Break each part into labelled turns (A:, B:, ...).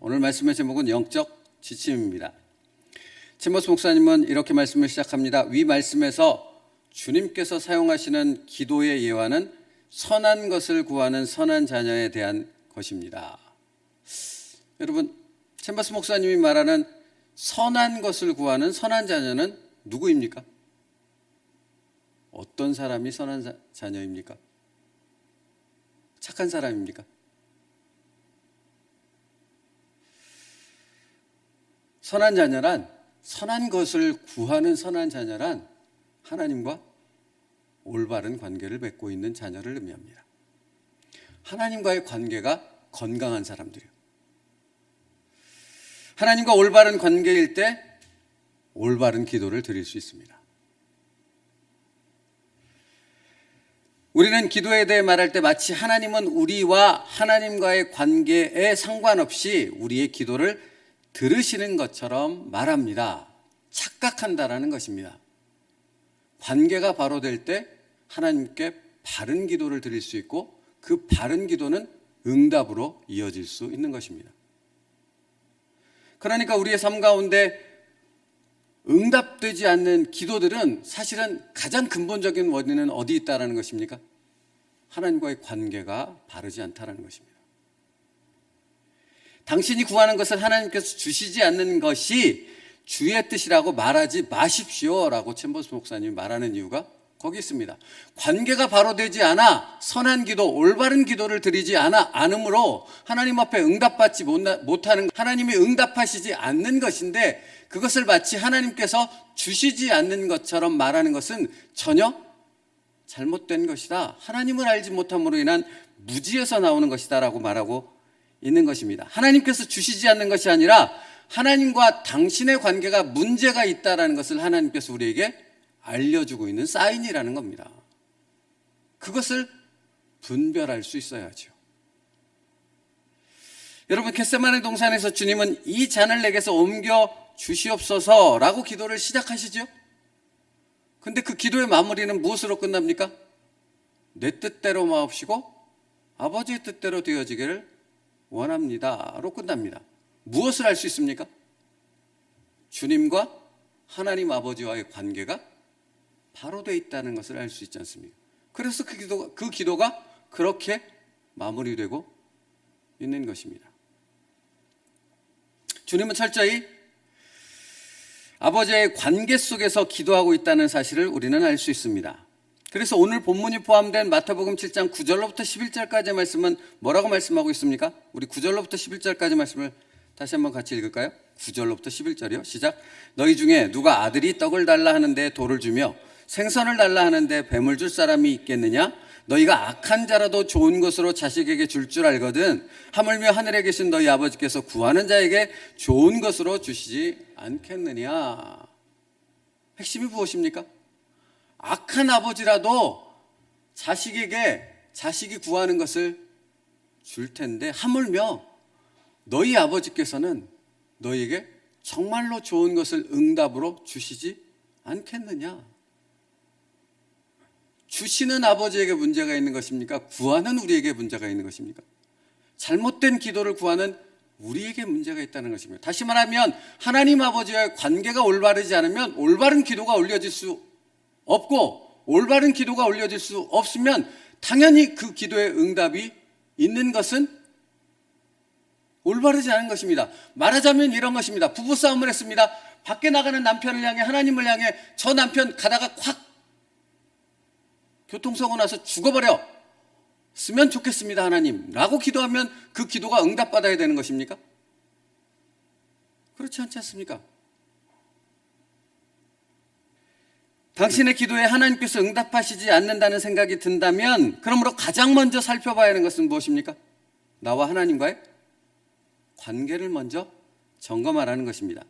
A: 오늘 말씀의 제목은 영적 지침입니다. 챔버스 목사님은 이렇게 말씀을 시작합니다. 위 말씀에서 주님께서 사용하시는 기도의 예화는 선한 것을 구하는 선한 자녀에 대한 것입니다. 여러분, 챔버스 목사님이 말하는 선한 것을 구하는 선한 자녀는 누구입니까? 어떤 사람이 선한 자녀입니까? 착한 사람입니까? 선한 자녀란, 선한 것을 구하는 선한 자녀란 하나님과 올바른 관계를 맺고 있는 자녀를 의미합니다. 하나님과의 관계가 건강한 사람들이요. 하나님과 올바른 관계일 때 올바른 기도를 드릴 수 있습니다. 우리는 기도에 대해 말할 때 마치 하나님은 우리와 하나님과의 관계에 상관없이 우리의 기도를 들으시는 것처럼 말합니다. 착각한다라는 것입니다. 관계가 바로 될 때 하나님께 바른 기도를 드릴 수 있고 그 바른 기도는 응답으로 이어질 수 있는 것입니다. 그러니까 우리의 삶 가운데 응답되지 않는 기도들은 사실은 가장 근본적인 원인은 어디 있다라는 것입니까? 하나님과의 관계가 바르지 않다라는 것입니다. 당신이 구하는 것을 하나님께서 주시지 않는 것이 주의 뜻이라고 말하지 마십시오라고 챔버스 목사님이 말하는 이유가 거기 있습니다. 관계가 바로 되지 않아 선한 기도, 올바른 기도를 드리지 않으므로 하나님 앞에 응답받지 못하는, 하나님이 응답하시지 않는 것인데 그것을 마치 하나님께서 주시지 않는 것처럼 말하는 것은 전혀 잘못된 것이다. 하나님을 알지 못함으로 인한 무지에서 나오는 것이다 라고 말하고 있는 것입니다. 하나님께서 주시지 않는 것이 아니라 하나님과 당신의 관계가 문제가 있다는 것을 하나님께서 우리에게 알려주고 있는 사인이라는 겁니다. 그것을 분별할 수 있어야죠. 여러분, 겟세마네 동산에서 주님은 이 잔을 내게서 옮겨 주시옵소서라고 기도를 시작하시죠. 근데 그 기도의 마무리는 무엇으로 끝납니까? 내 뜻대로 마옵시고 아버지의 뜻대로 되어지기를 원합니다로 끝납니다. 무엇을 알 수 있습니까? 주님과 하나님 아버지와의 관계가 바로 되어 있다는 것을 알 수 있지 않습니까? 그래서 그 기도가 그렇게 마무리되고 있는 것입니다. 주님은 철저히 아버지의 관계 속에서 기도하고 있다는 사실을 우리는 알 수 있습니다. 그래서 오늘 본문이 포함된 마태복음 7장 9절로부터 11절까지의 말씀은 뭐라고 말씀하고 있습니까? 우리 9절로부터 11절까지 말씀을 다시 한번 같이 읽을까요? 9절로부터 11절이요. 시작. 너희 중에 누가 아들이 떡을 달라 하는데 돌을 주며 생선을 달라 하는데 뱀을 줄 사람이 있겠느냐? 너희가 악한 자라도 좋은 것으로 자식에게 줄 줄 알거든 하물며 하늘에 계신 너희 아버지께서 구하는 자에게 좋은 것으로 주시지 않겠느냐? 핵심이 무엇입니까? 악한 아버지라도 자식이 구하는 것을 줄 텐데 하물며 너희 아버지께서는 너희에게 정말로 좋은 것을 응답으로 주시지 않겠느냐? 주시는 아버지에게 문제가 있는 것입니까? 구하는 우리에게 문제가 있는 것입니까? 잘못된 기도를 구하는 우리에게 문제가 있다는 것입니다. 다시 말하면 하나님 아버지와의 관계가 올바르지 않으면 올바른 기도가 올려질 수 없고 올바른 기도가 올려질 수 없으면 당연히 그 기도의 응답이 있는 것은 올바르지 않은 것입니다. 말하자면 이런 것입니다. 부부싸움을 했습니다. 밖에 나가는 남편을 향해 하나님을 향해 저 남편 가다가 콱 교통사고 나서 죽어버려 쓰면 좋겠습니다 하나님 라고 기도하면 그 기도가 응답받아야 되는 것입니까? 그렇지 않지 않습니까? 당신의 기도에 하나님께서 응답하시지 않는다는 생각이 든다면 그러므로 가장 먼저 살펴봐야 하는 것은 무엇입니까? 나와 하나님과의 관계를 먼저 점검하라는 것입니다.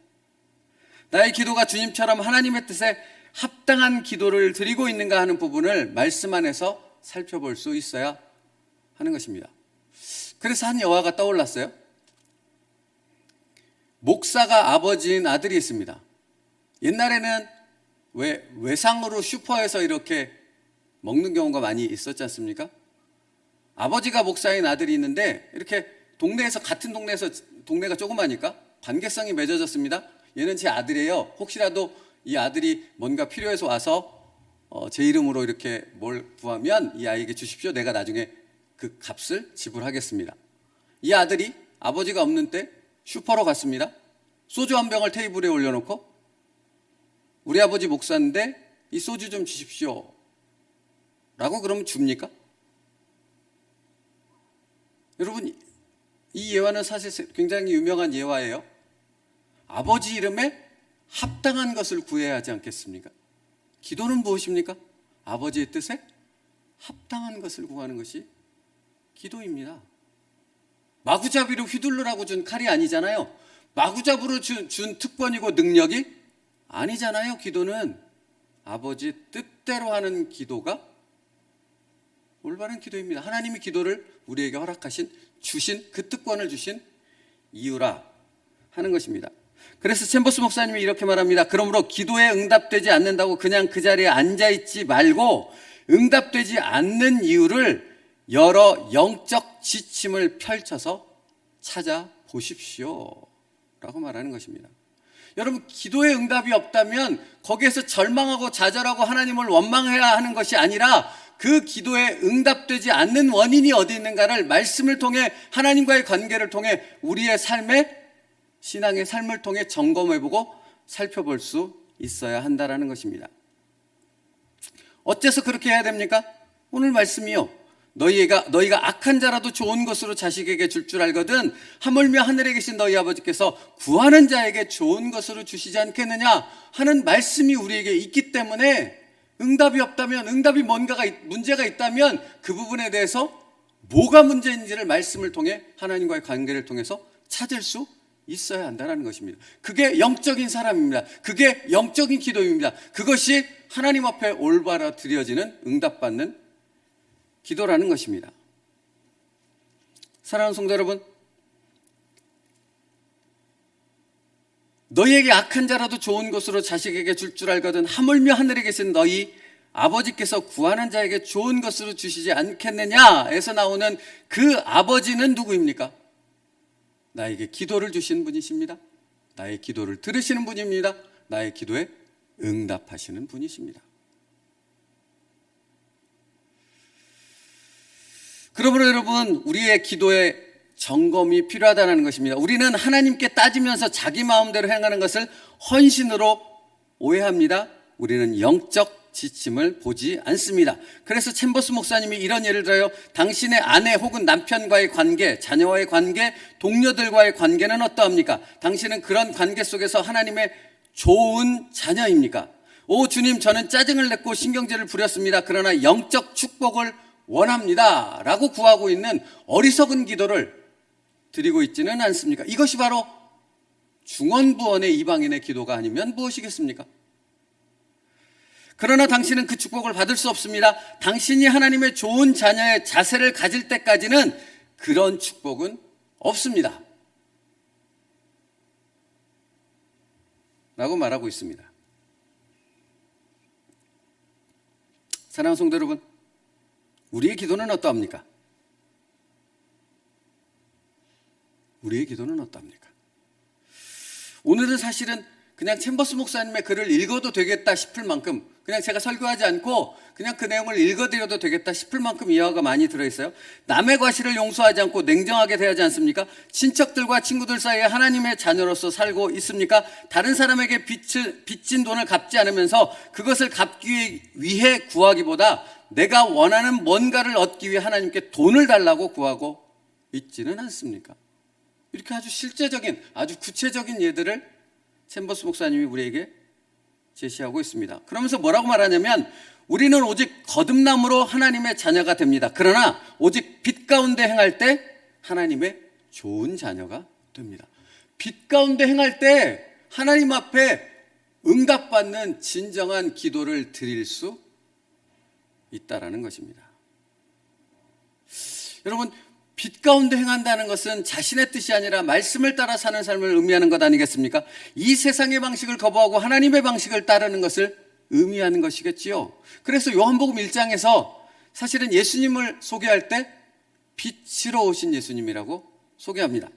A: 나의 기도가 주님처럼 하나님의 뜻에 합당한 기도를 드리고 있는가 하는 부분을 말씀 안에서 살펴볼 수 있어야 하는 것입니다. 그래서 한 여화가 떠올랐어요. 목사가 아버지인 아들이 있습니다. 옛날에는 외상으로 슈퍼에서 이렇게 먹는 경우가 많이 있었지 않습니까? 아버지가 목사인 아들이 있는데 이렇게 같은 동네에서 동네가 조그마니까 관계성이 맺어졌습니다. 얘는 제 아들이에요. 혹시라도 이 아들이 뭔가 필요해서 와서 제 이름으로 이렇게 뭘 구하면 이 아이에게 주십시오. 내가 나중에 그 값을 지불하겠습니다. 이 아들이 아버지가 없는 때 슈퍼로 갔습니다. 소주 한 병을 테이블에 올려놓고 우리 아버지 목사인데 이 소주 좀 주십시오 라고 그러면 줍니까? 여러분, 이 예화는 사실 굉장히 유명한 예화예요. 아버지 이름에 합당한 것을 구해야 하지 않겠습니까? 기도는 무엇입니까? 아버지의 뜻에 합당한 것을 구하는 것이 기도입니다. 마구잡이로 휘둘르라고 준 칼이 아니잖아요. 마구잡이로 준 특권이고 능력이 아니잖아요. 기도는 아버지 뜻대로 하는 기도가 올바른 기도입니다. 하나님이 기도를 우리에게 주신 그 특권을 주신 이유라 하는 것입니다. 그래서 챔버스 목사님이 이렇게 말합니다. 그러므로 기도에 응답되지 않는다고 그냥 그 자리에 앉아있지 말고 응답되지 않는 이유를 여러 영적 지침을 펼쳐서 찾아보십시오 라고 말하는 것입니다. 여러분, 기도에 응답이 없다면 거기에서 절망하고 좌절하고 하나님을 원망해야 하는 것이 아니라 그 기도에 응답되지 않는 원인이 어디 있는가를 말씀을 통해 하나님과의 관계를 통해 우리의 신앙의 삶을 통해 점검해보고 살펴볼 수 있어야 한다는 것입니다. 어째서 그렇게 해야 됩니까? 오늘 말씀이요. 너희가 악한 자라도 좋은 것으로 자식에게 줄 줄 알거든 하물며 하늘에 계신 너희 아버지께서 구하는 자에게 좋은 것으로 주시지 않겠느냐 하는 말씀이 우리에게 있기 때문에 응답이 없다면, 응답이 문제가 있다면 그 부분에 대해서 뭐가 문제인지를 말씀을 통해 하나님과의 관계를 통해서 찾을 수 있어야 한다는 것입니다. 그게 영적인 사람입니다. 그게 영적인 기도입니다. 그것이 하나님 앞에 올바로 드려지는 응답받는 기도라는 것입니다. 사랑하는 성도 여러분, 너희에게 악한 자라도 좋은 것으로 자식에게 줄 줄 알거든 하물며 하늘에 계신 너희 아버지께서 구하는 자에게 좋은 것으로 주시지 않겠느냐에서 나오는 그 아버지는 누구입니까? 나에게 기도를 주신 분이십니다. 나의 기도를 들으시는 분입니다. 나의 기도에 응답하시는 분이십니다. 그러므로 여러분, 우리의 기도에 점검이 필요하다는 것입니다. 우리는 하나님께 따지면서 자기 마음대로 행하는 것을 헌신으로 오해합니다. 우리는 영적 지침을 보지 않습니다. 그래서 챔버스 목사님이 이런 예를 들어요. 당신의 아내 혹은 남편과의 관계, 자녀와의 관계, 동료들과의 관계는 어떠합니까? 당신은 그런 관계 속에서 하나님의 좋은 자녀입니까? 오 주님, 저는 짜증을 냈고 신경질을 부렸습니다. 그러나 영적 축복을 원합니다 라고 구하고 있는 어리석은 기도를 드리고 있지는 않습니까? 이것이 바로 중언부언의 이방인의 기도가 아니면 무엇이겠습니까? 그러나 당신은 그 축복을 받을 수 없습니다. 당신이 하나님의 좋은 자녀의 자세를 가질 때까지는 그런 축복은 없습니다 라고 말하고 있습니다. 사랑하는 성도 여러분, 우리의 기도는 어떠합니까? 우리의 기도는 어떠합니까? 오늘은 사실은 그냥 챔버스 목사님의 글을 읽어도 되겠다 싶을 만큼, 그냥 제가 설교하지 않고 그냥 그 내용을 읽어드려도 되겠다 싶을 만큼 이해가 많이 들어있어요. 남의 과실을 용서하지 않고 냉정하게 대하지 않습니까? 친척들과 친구들 사이에 하나님의 자녀로서 살고 있습니까? 다른 사람에게 빚진 돈을 갚지 않으면서 그것을 갚기 위해 구하기보다 내가 원하는 뭔가를 얻기 위해 하나님께 돈을 달라고 구하고 있지는 않습니까? 이렇게 아주 실제적인, 아주 구체적인 예들을 챔버스 목사님이 우리에게 제시하고 있습니다. 그러면서 뭐라고 말하냐면, 우리는 오직 거듭남으로 하나님의 자녀가 됩니다. 그러나 오직 빛 가운데 행할 때 하나님의 좋은 자녀가 됩니다. 빛 가운데 행할 때 하나님 앞에 응답받는 진정한 기도를 드릴 수 있다라는 것입니다. 여러분, 빛 가운데 행한다는 것은 자신의 뜻이 아니라 말씀을 따라 사는 삶을 의미하는 것 아니겠습니까? 이 세상의 방식을 거부하고 하나님의 방식을 따르는 것을 의미하는 것이겠지요. 그래서 요한복음 1장에서 사실은 예수님을 소개할 때 빛으로 오신 예수님이라고 소개합니다.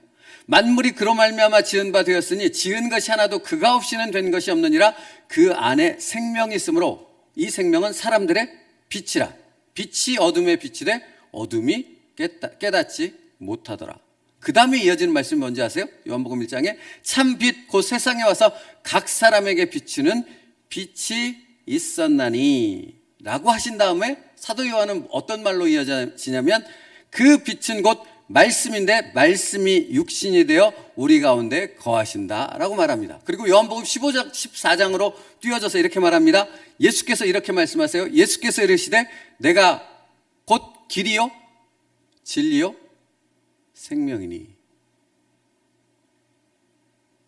A: 만물이 그로 말미암아 지은 바 되었으니 지은 것이 하나도 그가 없이는 된 것이 없느니라. 그 안에 생명이 있으므로 이 생명은 사람들의 빛이라. 빛이 어둠에 비치되 어둠이 깨닫지 못하더라. 그 다음에 이어지는 말씀이 뭔지 아세요? 요한복음 1장에 참 빛 곧 세상에 와서 각 사람에게 비추는 빛이 있었나니 라고 하신 다음에 사도 요한은 어떤 말로 이어지냐면 그 빛은 곧 말씀인데 말씀이 육신이 되어 우리 가운데 거하신다 라고 말합니다. 그리고 요한복음 15장 14장으로 뛰어져서 이렇게 말합니다. 예수께서 이렇게 말씀하세요. 예수께서 이르시되 내가 곧 길이요 진리요 생명이니.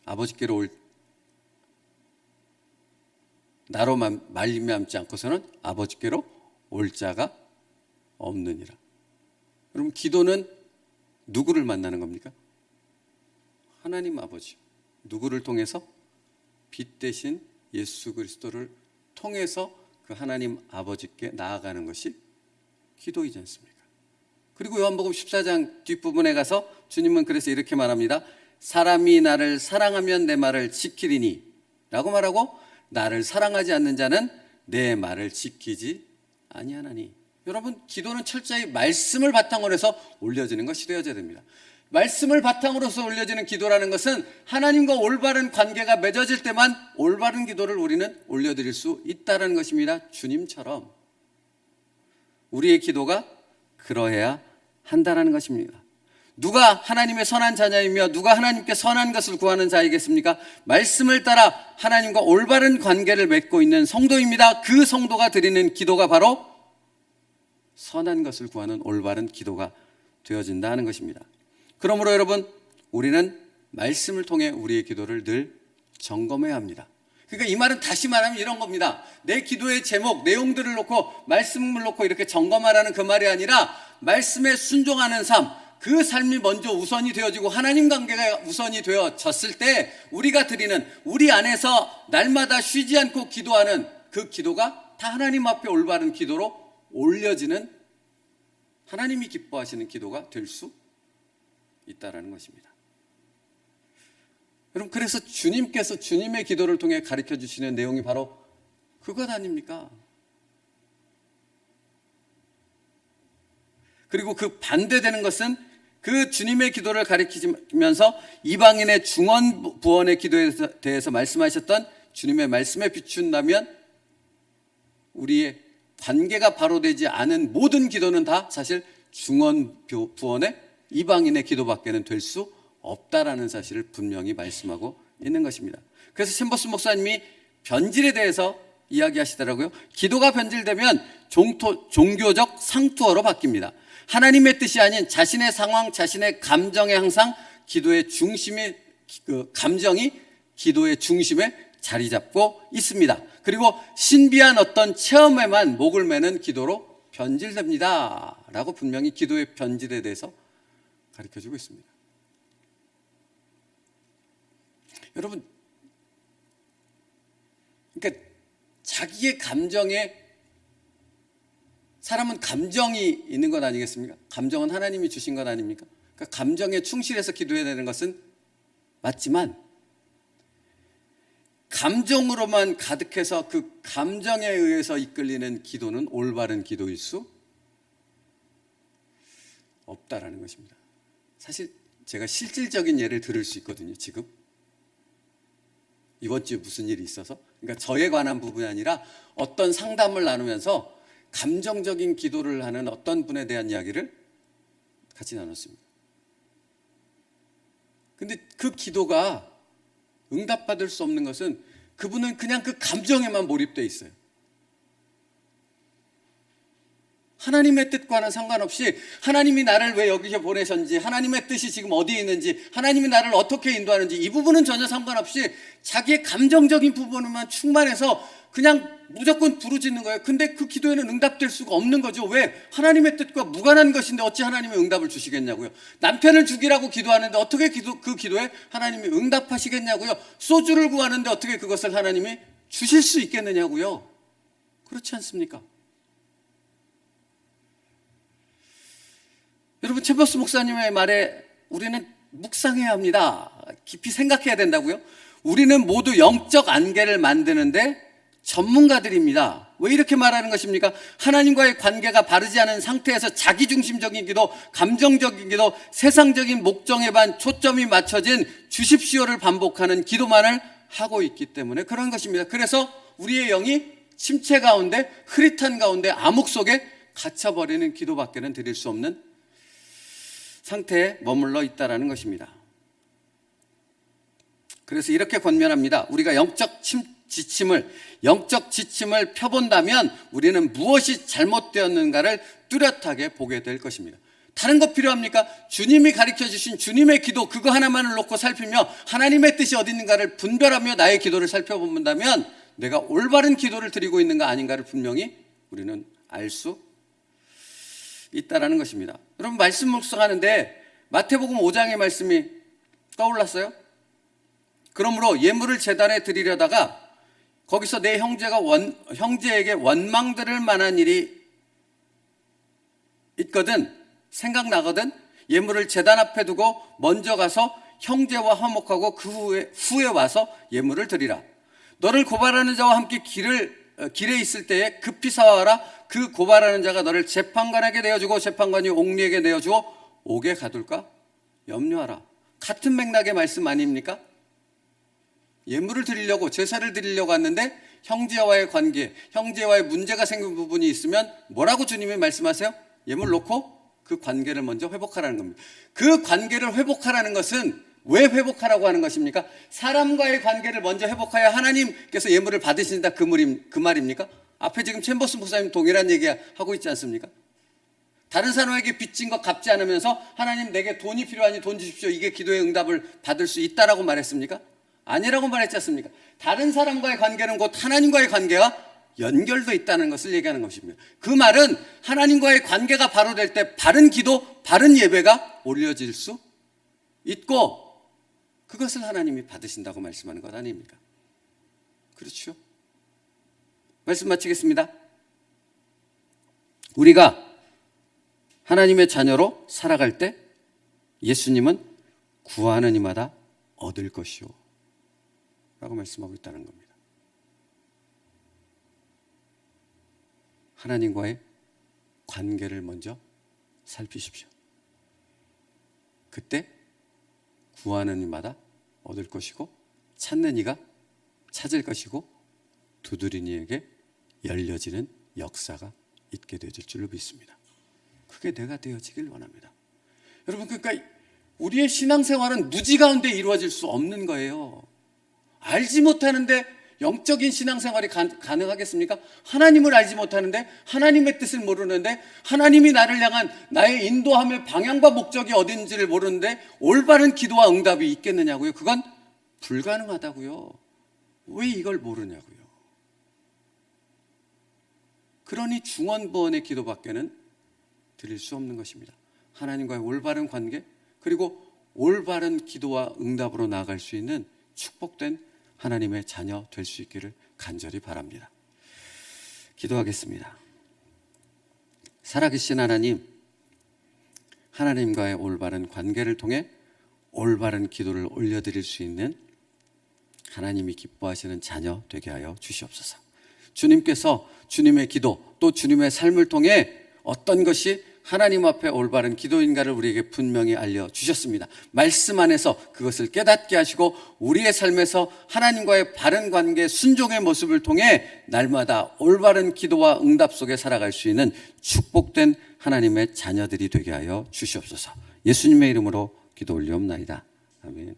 A: 아버지께로 나로만 말미암지 않고서는 아버지께로 올 자가 없느니라. 여러분, 기도는 누구를 만나는 겁니까? 하나님 아버지. 누구를 통해서? 빛 대신 예수 그리스도를 통해서 그 하나님 아버지께 나아가는 것이 기도이지 않습니까? 그리고 요한복음 14장 뒷부분에 가서 주님은 그래서 이렇게 말합니다. 사람이 나를 사랑하면 내 말을 지키리니 라고 말하고 나를 사랑하지 않는 자는 내 말을 지키지 아니하나니. 여러분, 기도는 철저히 말씀을 바탕으로 해서 올려지는 것이 되어져야 됩니다. 말씀을 바탕으로서 올려지는 기도라는 것은 하나님과 올바른 관계가 맺어질 때만 올바른 기도를 우리는 올려드릴 수 있다는 것입니다. 주님처럼 우리의 기도가 그러해야 한다는 것입니다. 누가 하나님의 선한 자녀이며 누가 하나님께 선한 것을 구하는 자이겠습니까? 말씀을 따라 하나님과 올바른 관계를 맺고 있는 성도입니다. 그 성도가 드리는 기도가 바로 선한 것을 구하는 올바른 기도가 되어진다는 것입니다. 그러므로 여러분, 우리는 말씀을 통해 우리의 기도를 늘 점검해야 합니다. 그러니까 이 말은 다시 말하면 이런 겁니다. 내 기도의 제목, 내용들을 놓고 말씀을 놓고 이렇게 점검하라는 그 말이 아니라 말씀에 순종하는 삶, 그 삶이 먼저 우선이 되어지고 하나님 관계가 우선이 되어졌을 때 우리가 드리는, 우리 안에서 날마다 쉬지 않고 기도하는 그 기도가 다 하나님 앞에 올바른 기도로 올려지는, 하나님이 기뻐하시는 기도가 될 수 있다는 것입니다. 여러분, 그래서 주님께서 주님의 기도를 통해 가르쳐 주시는 내용이 바로 그것 아닙니까? 그리고 그 반대되는 것은 그 주님의 기도를 가르치면서 이방인의 중언 부언의 기도에 대해서 말씀하셨던 주님의 말씀에 비춘다면 우리의 관계가 바로 되지 않은 모든 기도는 다 사실 중언 부언의 이방인의 기도밖에는 될 수 없다라는 사실을 분명히 말씀하고 있는 것입니다. 그래서 챔버스 목사님이 변질에 대해서 이야기하시더라고요. 기도가 변질되면 종교적 상투어로 바뀝니다. 하나님의 뜻이 아닌 자신의 상황, 자신의 감정에 항상 기도의 중심이, 감정이 기도의 중심에 자리 잡고 있습니다. 그리고 신비한 어떤 체험에만 목을 매는 기도로 변질됩니다 라고 분명히 기도의 변질에 대해서 가르쳐주고 있습니다. 여러분, 그러니까 자기의 감정에, 사람은 감정이 있는 것 아니겠습니까? 감정은 하나님이 주신 것 아닙니까? 그러니까 감정에 충실해서 기도해야 되는 것은 맞지만 감정으로만 가득해서 그 감정에 의해서 이끌리는 기도는 올바른 기도일 수 없다라는 것입니다. 사실 제가 실질적인 예를 들을 수 있거든요. 지금 이번 주에 무슨 일이 있어서, 그러니까 저에 관한 부분이 아니라 어떤 상담을 나누면서 감정적인 기도를 하는 어떤 분에 대한 이야기를 같이 나눴습니다. 근데 그 기도가 응답받을 수 없는 것은 그분은 그냥 그 감정에만 몰입되어 있어요. 하나님의 뜻과는 상관없이 하나님이 나를 왜 여기에 보내셨는지, 하나님의 뜻이 지금 어디에 있는지, 하나님이 나를 어떻게 인도하는지 이 부분은 전혀 상관없이 자기의 감정적인 부분만 충만해서 그냥 무조건 부르짖는 거예요. 근데 그 기도에는 응답될 수가 없는 거죠. 왜? 하나님의 뜻과 무관한 것인데 어찌 하나님이 응답을 주시겠냐고요. 남편을 죽이라고 기도하는데 어떻게 그 기도에 하나님이 응답하시겠냐고요. 소주를 구하는데 어떻게 그것을 하나님이 주실 수 있겠느냐고요. 그렇지 않습니까? 여러분, 챔버스 목사님의 말에 우리는 묵상해야 합니다. 깊이 생각해야 된다고요? 우리는 모두 영적 안개를 만드는데 전문가들입니다. 왜 이렇게 말하는 것입니까? 하나님과의 관계가 바르지 않은 상태에서 자기중심적인 기도, 감정적인 기도, 세상적인 목적에만 초점이 맞춰진 주십시오를 반복하는 기도만을 하고 있기 때문에 그런 것입니다. 그래서 우리의 영이 침체 가운데, 흐릿한 가운데, 암흑 속에 갇혀버리는 기도밖에는 드릴 수 없는 상태에 머물러 있다는 것입니다. 그래서 이렇게 권면합니다. 우리가 영적 지침을 펴본다면 우리는 무엇이 잘못되었는가를 뚜렷하게 보게 될 것입니다. 다른 거 필요합니까? 주님이 가르쳐 주신 주님의 기도 그거 하나만을 놓고 살피며 하나님의 뜻이 어디 있는가를 분별하며 나의 기도를 살펴본다면 내가 올바른 기도를 드리고 있는가 아닌가를 분명히 우리는 알 수 있다는 것입니다. 여러분 말씀 묵상하는데 마태복음 5장의 말씀이 떠올랐어요? 그러므로 예물을 제단에 드리려다가 거기서 내 형제에게 원망들을 만한 일이 있거든, 생각나거든, 예물을 제단 앞에 두고 먼저 가서 형제와 화목하고 그 후에 와서 예물을 드리라. 너를 고발하는 자와 함께 길에 있을 때에 급히 사와라. 그 고발하는 자가 너를 재판관에게 내어주고 재판관이 옥리에게 내어주고 옥에 가둘까 염려하라. 같은 맥락의 말씀 아닙니까? 예물을 드리려고, 제사를 드리려고 왔는데 형제와의 관계, 형제와의 문제가 생긴 부분이 있으면 뭐라고 주님이 말씀하세요? 예물 놓고 그 관계를 먼저 회복하라는 겁니다. 그 관계를 회복하라는 것은 왜 회복하라고 하는 것입니까? 사람과의 관계를 먼저 회복하여 하나님께서 예물을 받으신다 그 말입니까? 앞에 지금 챔버스 목사님 동일한 얘기 하고 있지 않습니까? 다른 사람에게 빚진 것 갚지 않으면서 하나님 내게 돈이 필요하니 돈 주십시오. 이게 기도의 응답을 받을 수 있다라고 말했습니까? 아니라고 말했지 않습니까? 다른 사람과의 관계는 곧 하나님과의 관계와 연결도 있다는 것을 얘기하는 것입니다. 그 말은 하나님과의 관계가 바로 될 때 바른 기도, 바른 예배가 올려질 수 있고 그것을 하나님이 받으신다고 말씀하는 것 아닙니까? 그렇죠? 말씀 마치겠습니다. 우리가 하나님의 자녀로 살아갈 때 예수님은 구하는 이마다 얻을 것이요 라고 말씀하고 있다는 겁니다. 하나님과의 관계를 먼저 살피십시오. 그때 구하는 이마다 얻을 것이고 찾는 이가 찾을 것이고 두드리는 이에게 열려지는 역사가 있게 되어질 줄로 믿습니다. 그게 내가 되어지길 원합니다. 여러분, 그러니까 우리의 신앙생활은 무지 가운데 이루어질 수 없는 거예요. 알지 못하는데 영적인 신앙생활이 가능하겠습니까? 하나님을 알지 못하는데, 하나님의 뜻을 모르는데, 하나님이 나를 향한 나의 인도함의 방향과 목적이 어딘지를 모르는데 올바른 기도와 응답이 있겠느냐고요? 그건 불가능하다고요. 왜 이걸 모르냐고요? 그러니 중언부언의 기도밖에는 드릴 수 없는 것입니다. 하나님과의 올바른 관계, 그리고 올바른 기도와 응답으로 나아갈 수 있는 축복된 하나님의 자녀 될 수 있기를 간절히 바랍니다. 기도하겠습니다. 살아계신 하나님, 하나님과의 올바른 관계를 통해 올바른 기도를 올려드릴 수 있는 하나님이 기뻐하시는 자녀 되게 하여 주시옵소서. 주님께서 주님의 기도 또 주님의 삶을 통해 어떤 것이 하나님 앞에 올바른 기도인가를 우리에게 분명히 알려주셨습니다. 말씀 안에서 그것을 깨닫게 하시고 우리의 삶에서 하나님과의 바른 관계, 순종의 모습을 통해 날마다 올바른 기도와 응답 속에 살아갈 수 있는 축복된 하나님의 자녀들이 되게 하여 주시옵소서. 예수님의 이름으로 기도 올리옵나이다. 아멘.